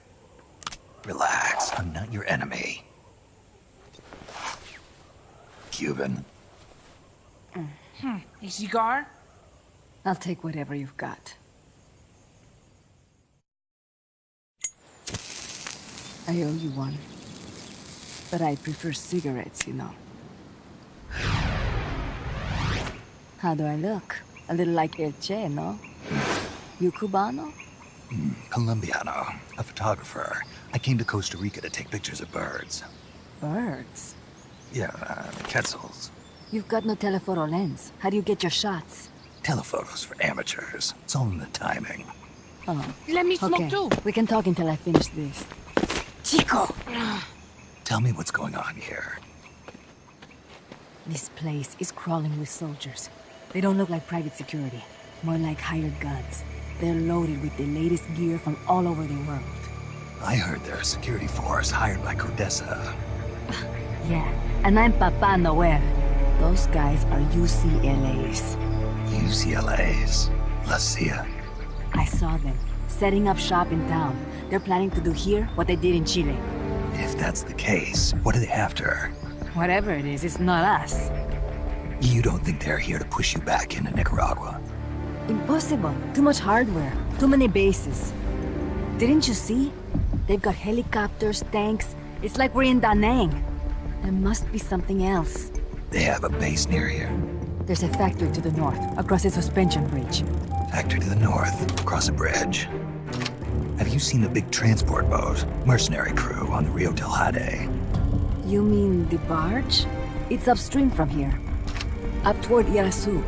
Relax, I'm not your enemy. Cuban. A cigar? I'll take whatever you've got. I owe you one. But I prefer cigarettes, you know. How do I look? A little like El Che, no? You Cubano? Colombiano, a photographer. I came to Costa Rica to take pictures of birds. Birds? Yeah, quetzals. You've got no telephoto lens. How do you get your shots? Telephotos for amateurs. It's all in the timing. Oh. Let me smoke okay. too. We can talk until I finish this. Chico! Tell me what's going on here. This place is crawling with soldiers. They don't look like private security. More like hired guns. They're loaded with the latest gear from all over the world. I heard they're a security force hired by Codessa. Yeah, and I'm Papa Noel. Those guys are UCLA's. UCLA's? La CIA? I saw them, setting up shop in town. They're planning to do here what they did in Chile. If that's the case, what are they after? Whatever it is, it's not us. You don't think they're here to push you back into Nicaragua? Impossible. Too much hardware. Too many bases. Didn't you see? They've got helicopters, tanks. It's like we're in Da Nang. There must be something else. They have a base near here? There's a factory to the north, across a suspension bridge. Factory to the north, across a bridge. Have you seen the big transport boat, mercenary crew on the Rio del Jade? You mean the barge? It's upstream from here. Up toward Irasu.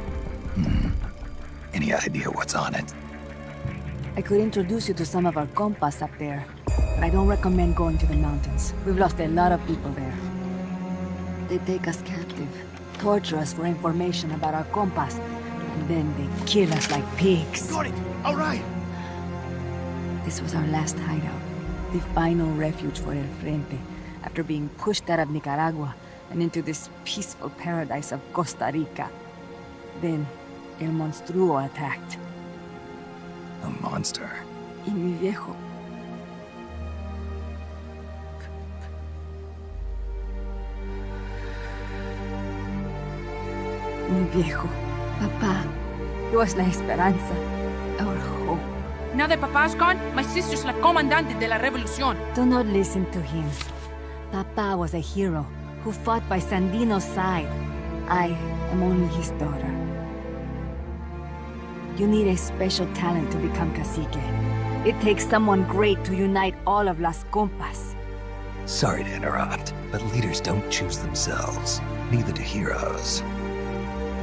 Any idea what's on it? I could introduce you to some of our compas up there, but I don't recommend going to the mountains. We've lost a lot of people there. They take us captive, torture us for information about our compas, and then they kill us like pigs. Got it! All right! This was our last hideout, the final refuge for El Frente, after being pushed out of Nicaragua and into this peaceful paradise of Costa Rica. Then, El Monstruo attacked. A monster? Y mi viejo. Mi viejo. Papa, he was la esperanza, our hope. Now that Papa's gone, my sister's la comandante de la revolución. Do not listen to him. Papa was a hero who fought by Sandino's side. I am only his daughter. You need a special talent to become cacique. It takes someone great to unite all of Las Compas. Sorry to interrupt, but leaders don't choose themselves. Neither do heroes.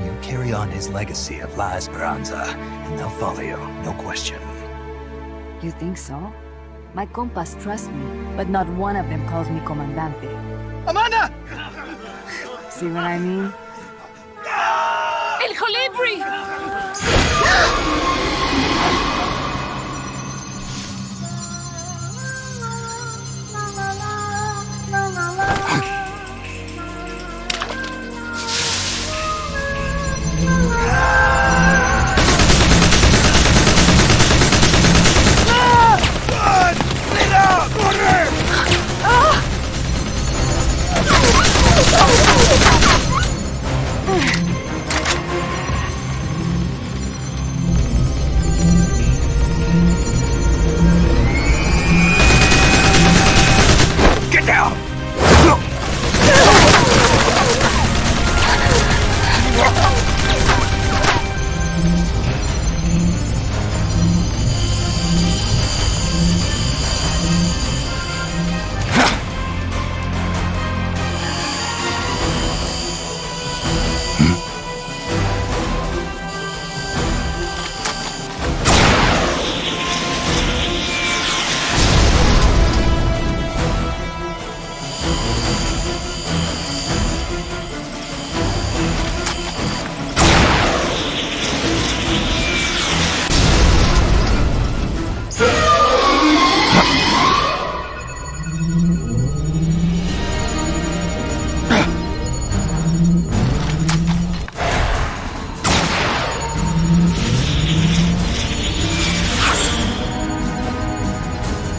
You carry on his legacy of La Esperanza, and they'll follow you, no question. You think so? My compas trust me, but not one of them calls me Comandante. Amanda! See what I mean? El Colibri! Get down!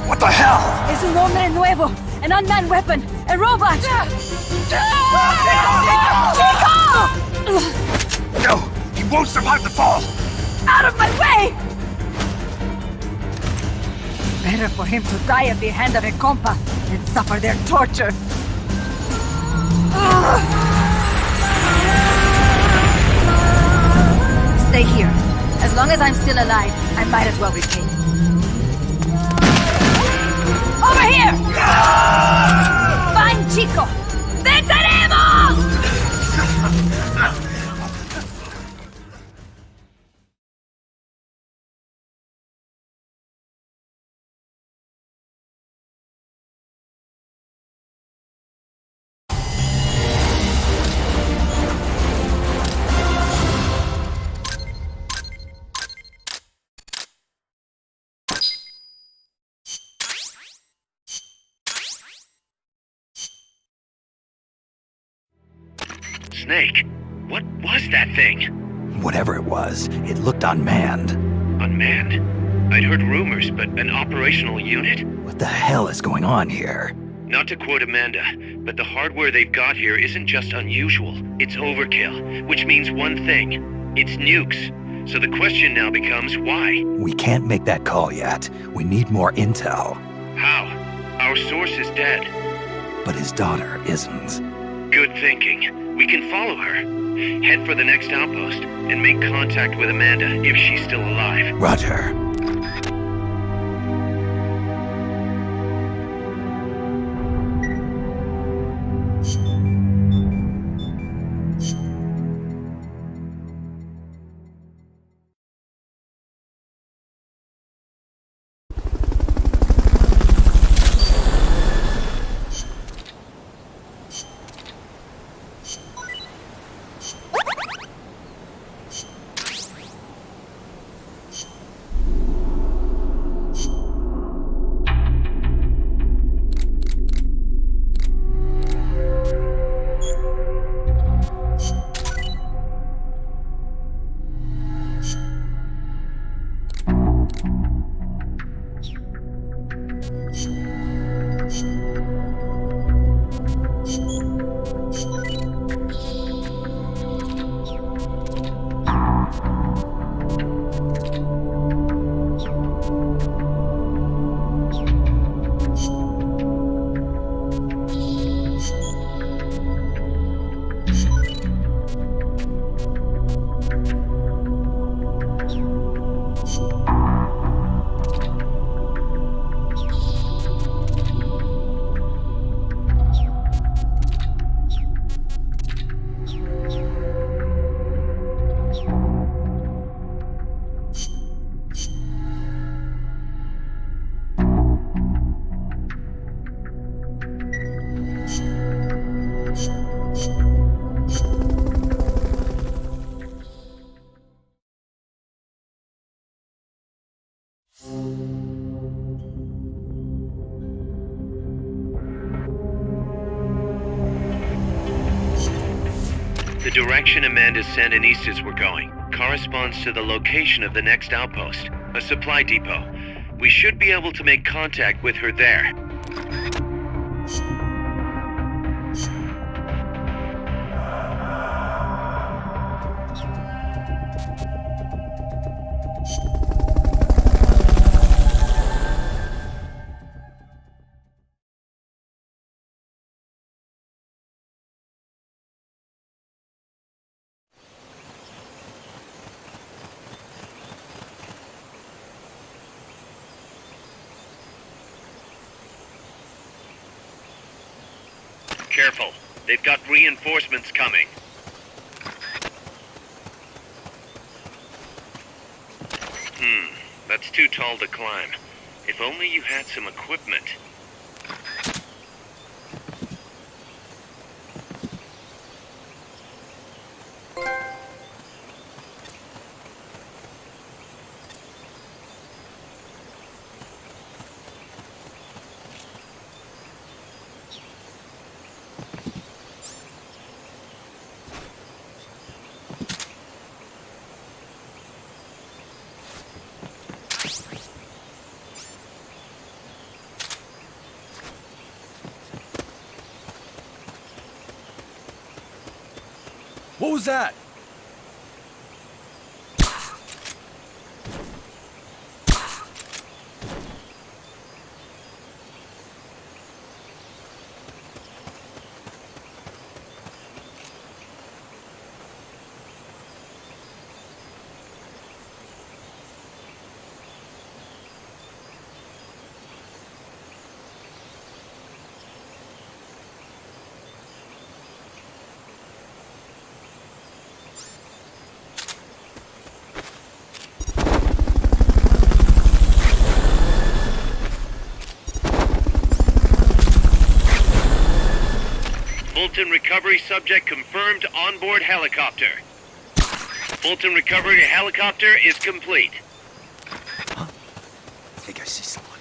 What the hell? Es un hombre nuevo, an unmanned weapon, a robot! No! He won't survive the fall! Out of my way! Better for him to die at the hand of a compa than suffer their torture. Stay here. As long as I'm still alive, I might as well be king. Over here! Fine, chico! ¡Venceremos! Snake, what was that thing? Whatever it was, it looked unmanned. Unmanned? I'd heard rumors, but an operational unit? What the hell is going on here? Not to quote Amanda, but the hardware they've got here isn't just unusual, it's overkill, which means one thing. It's nukes. So the question now becomes why? We can't make that call yet. We need more intel. How? Our source is dead. But his daughter isn't. Good thinking. We can follow her. Head for the next outpost and make contact with Amanda if she's still alive. Roger. The direction Amanda's Sandinistas were going corresponds to the location of the next outpost, a supply depot. We should be able to make contact with her there. Careful. They've got reinforcements coming. That's too tall to climb. If only you had some equipment. What was that? Fulton recovery subject confirmed onboard helicopter. Fulton recovery helicopter is complete. Huh? I think I see someone.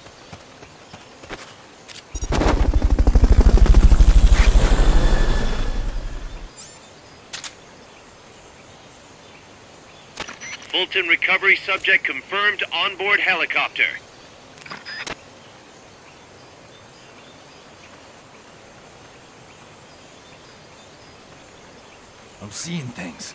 Fulton recovery subject confirmed onboard helicopter. I'm seeing things.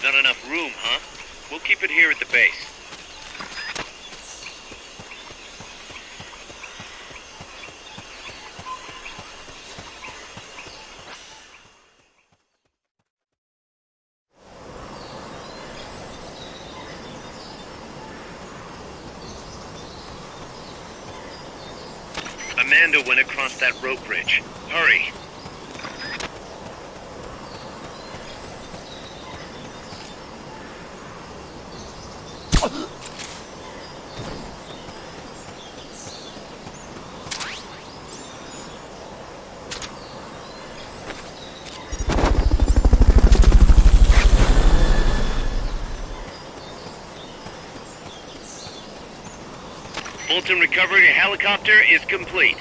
Not enough room, huh? We'll keep it here at the base. Amanda went across that rope bridge. Hurry! Fulton recovery helicopter is complete.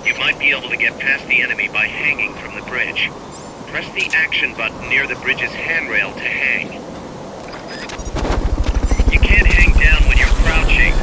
You might be able to get past the enemy by hanging from the bridge. Press the action button near the bridge's handrail to hang. You can't hang down when you're crouching.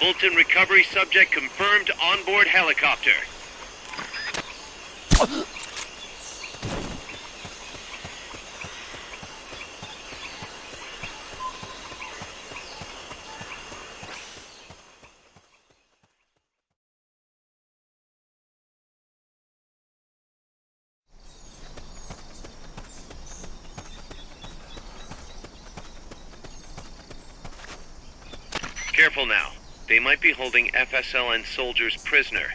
Fulton recovery subject confirmed onboard helicopter. Careful now. They might be holding FSLN soldiers prisoner.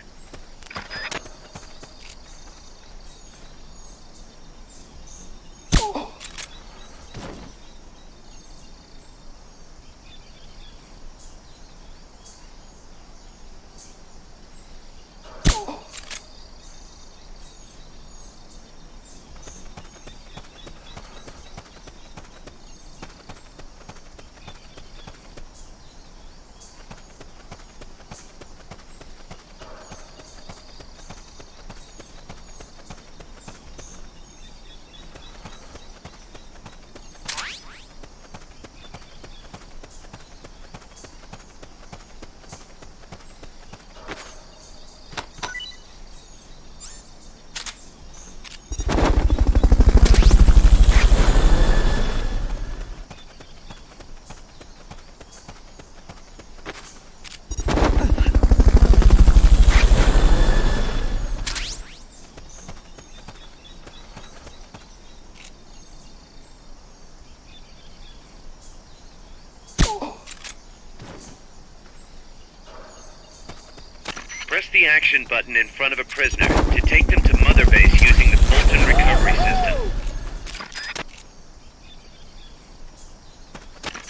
Press the action button in front of a prisoner to take them to Mother Base using the Fulton recovery system.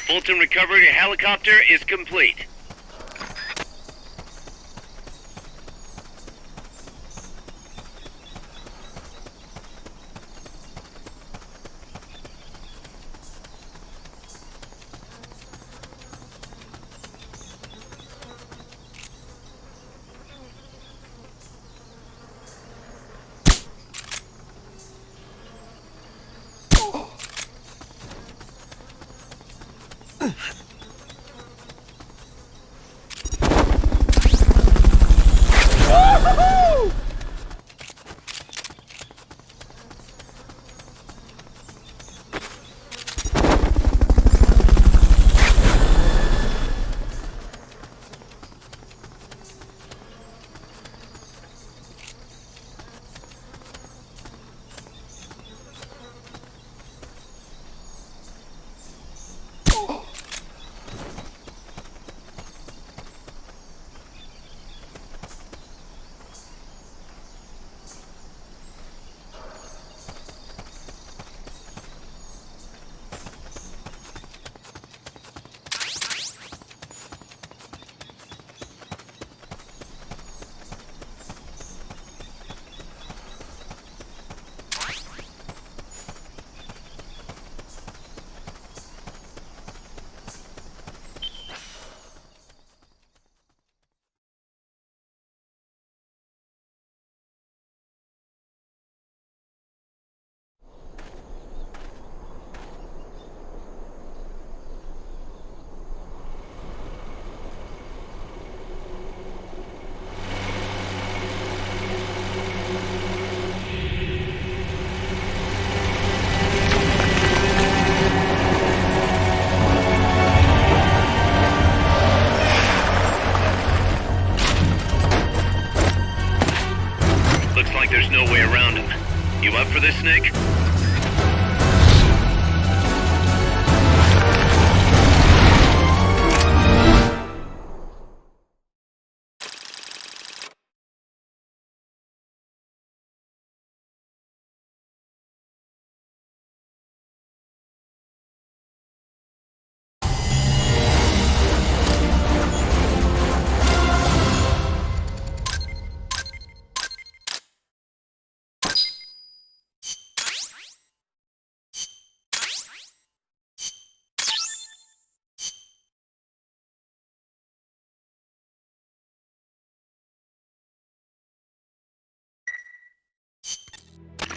Fulton recovery helicopter is complete. like there's no way around him. You up for this, Snake?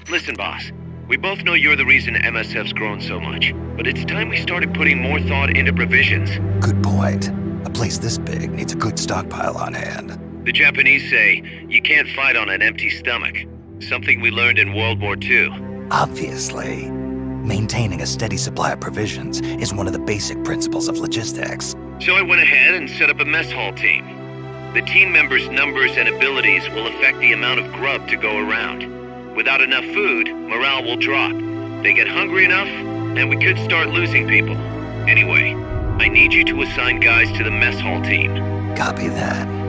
Listen, boss. We both know you're the reason MSF's grown so much, but it's time we started putting more thought into provisions. Good point. A place this big needs a good stockpile on hand. The Japanese say, you can't fight on an empty stomach. Something we learned in World War II. Obviously. Maintaining a steady supply of provisions is one of the basic principles of logistics. So I went ahead and set up a mess hall team. The team members' numbers and abilities will affect the amount of grub to go around. Without enough food, morale will drop. They get hungry enough, and we could start losing people. Anyway, I need you to assign guys to the mess hall team. Copy that.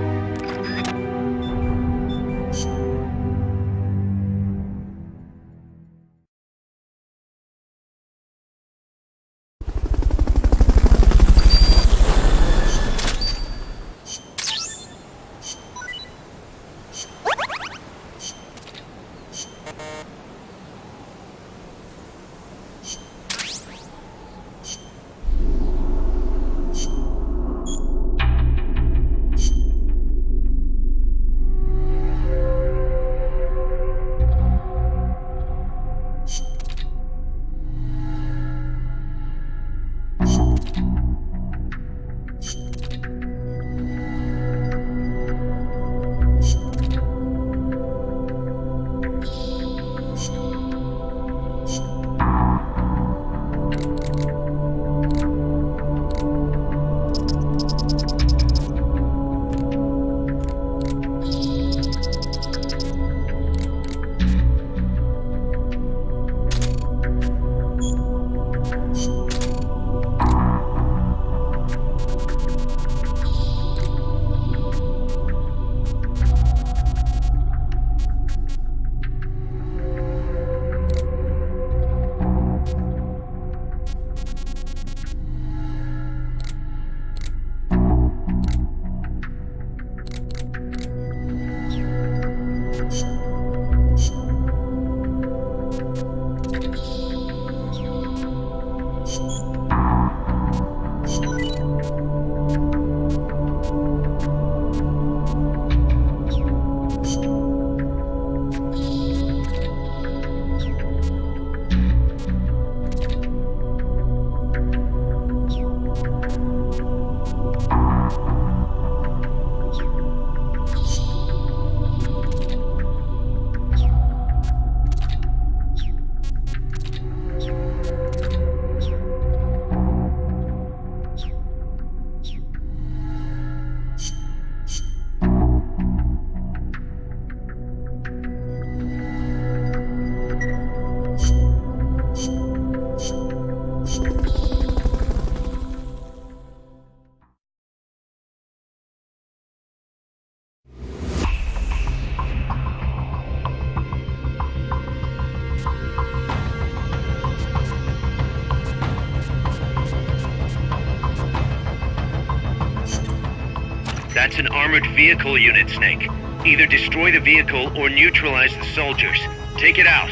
That's an armored vehicle unit, Snake. Either destroy the vehicle or neutralize the soldiers. Take it out.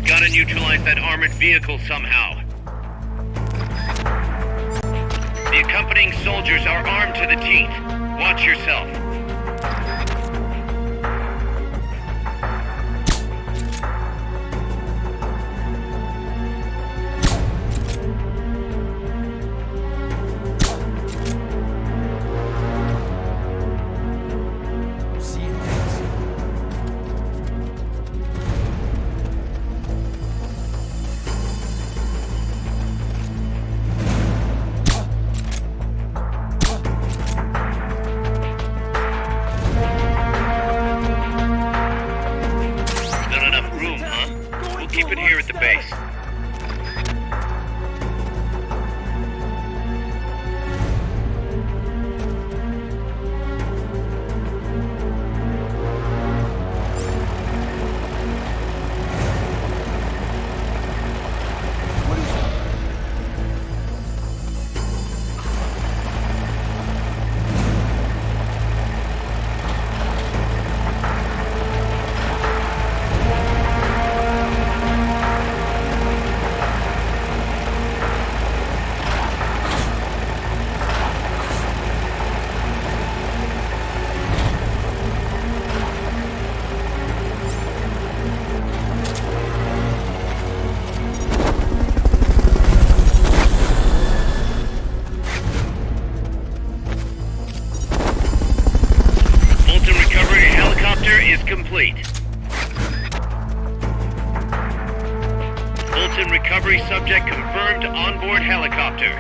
Gotta neutralize that armored vehicle somehow. The accompanying soldiers are armed to the teeth. Watch yourself. Keep it here at the base. Complete. Fulton recovery subject confirmed onboard helicopter.